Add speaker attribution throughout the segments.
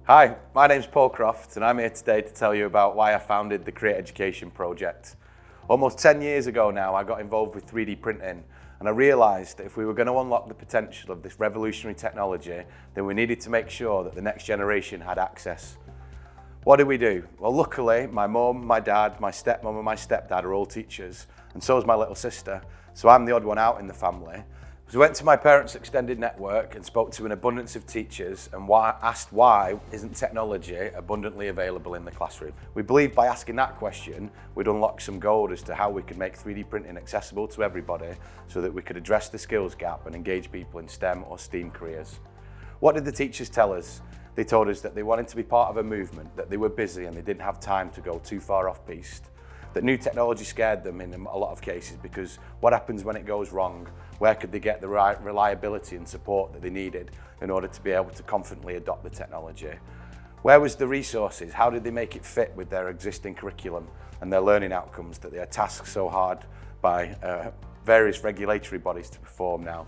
Speaker 1: Hi, my name's Paul Croft and I'm here today to tell you about why I founded the Create Education project. Almost 10 years ago now, I got involved with 3D printing and I realised that if we were going to unlock the potential of this revolutionary technology, then we needed to make sure that the next generation had access. What did we do? Well, luckily, my mum, my dad, my stepmum and my stepdad are all teachers, and so is my little sister, so I'm the odd one out in the family. So we went to my parents' extended network and spoke to an abundance of teachers and asked why isn't technology abundantly available in the classroom. We believed by asking that question, we'd unlock some gold as to how we could make 3D printing accessible to everybody so that we could address the skills gap and engage people in STEM or STEAM careers. What did the teachers tell us? They told us that they wanted to be part of a movement, that they were busy and they didn't have time to go too far off piste. That new technology scared them in a lot of cases because what happens when it goes wrong? Where could they get the right reliability and support that they needed in order to be able to confidently adopt the technology? Where was the resources? How did they make it fit with their existing curriculum and their learning outcomes that they are tasked so hard by various regulatory bodies to perform now?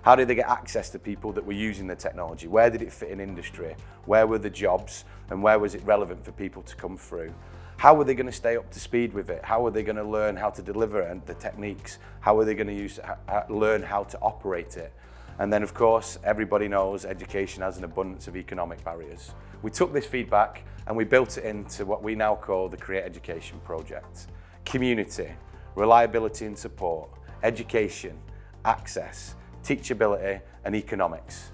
Speaker 1: How did they get access to people that were using the technology? Where did it fit in industry? Where were the jobs and where was it relevant for people to come through? How were they going to stay up to speed with it? How were they going to learn how to deliver the techniques? How were they going to learn how to operate it? And then of course, everybody knows education has an abundance of economic barriers. We took this feedback and we built it into what we now call the Create Education project. Community, reliability and support, education, access, teachability and economics.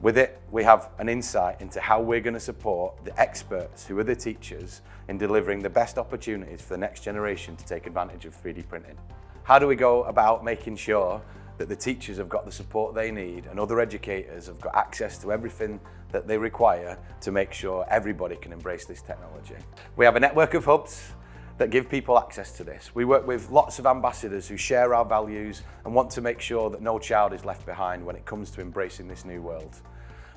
Speaker 1: With it, we have an insight into how we're going to support the experts who are the teachers in delivering the best opportunities for the next generation to take advantage of 3D printing. How do we go about making sure that the teachers have got the support they need and other educators have got access to everything that they require to make sure everybody can embrace this technology? We have a network of hubs that give people access to this. We work with lots of ambassadors who share our values and want to make sure that no child is left behind when it comes to embracing this new world.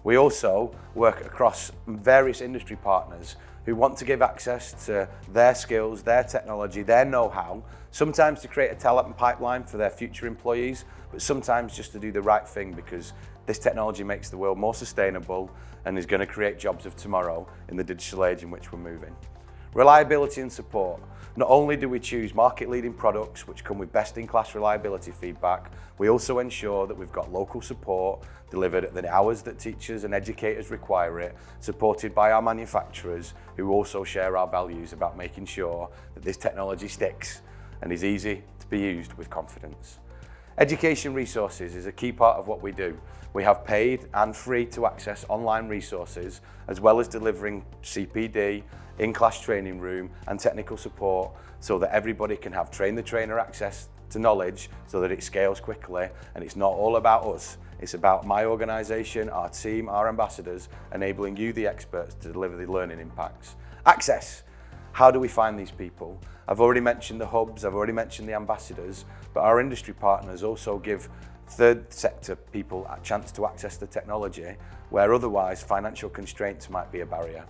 Speaker 1: We also work across various industry partners who want to give access to their skills, their technology, their know-how, sometimes to create a talent pipeline for their future employees, but sometimes just to do the right thing because this technology makes the world more sustainable and is going to create jobs of tomorrow in the digital age in which we're moving. Reliability and support. Not only do we choose market-leading products which come with best-in-class reliability feedback, we also ensure that we've got local support delivered at the hours that teachers and educators require it, supported by our manufacturers who also share our values about making sure that this technology sticks and is easy to be used with confidence. Education resources is a key part of what we do. We have paid and free to access online resources, as well as delivering CPD, in-class training room and technical support so that everybody can have train the trainer access to knowledge so that it scales quickly and it's not all about us. It's about my organisation, our team, our ambassadors, enabling you, the experts, to deliver the learning impacts. Access. How do we find these people? I've already mentioned the hubs, I've already mentioned the ambassadors, but our industry partners also give third sector people a chance to access the technology where otherwise financial constraints might be a barrier.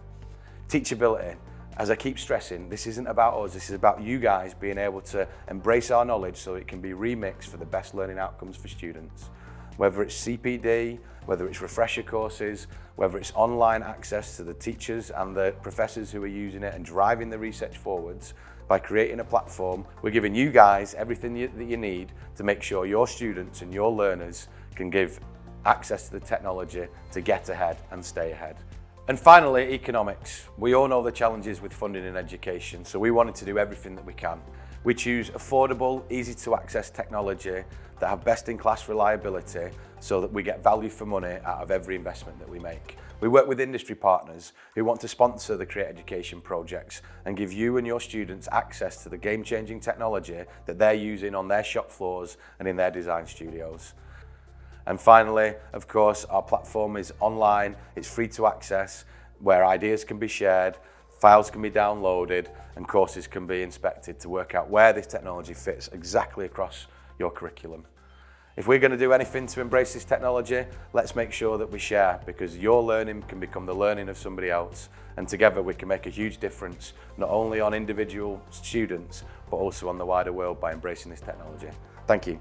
Speaker 1: Teachability. As I keep stressing, this isn't about us, this is about you guys being able to embrace our knowledge so it can be remixed for the best learning outcomes for students. Whether it's CPD, whether it's refresher courses, whether it's online access to the teachers and the professors who are using it and driving the research forwards, by creating a platform, we're giving you guys everything that you need to make sure your students and your learners can give access to the technology to get ahead and stay ahead. And finally, economics. We all know the challenges with funding in education, so we wanted to do everything that we can. We choose affordable, easy to access technology that have best-in-class reliability so that we get value for money out of every investment that we make. We work with industry partners who want to sponsor the Create Education projects and give you and your students access to the game-changing technology that they're using on their shop floors and in their design studios. And finally, of course, our platform is online, it's free to access, where ideas can be shared, files can be downloaded, and courses can be inspected to work out where this technology fits exactly across your curriculum. If we're going to do anything to embrace this technology, let's make sure that we share, because your learning can become the learning of somebody else, and together we can make a huge difference, not only on individual students, but also on the wider world by embracing this technology. Thank you.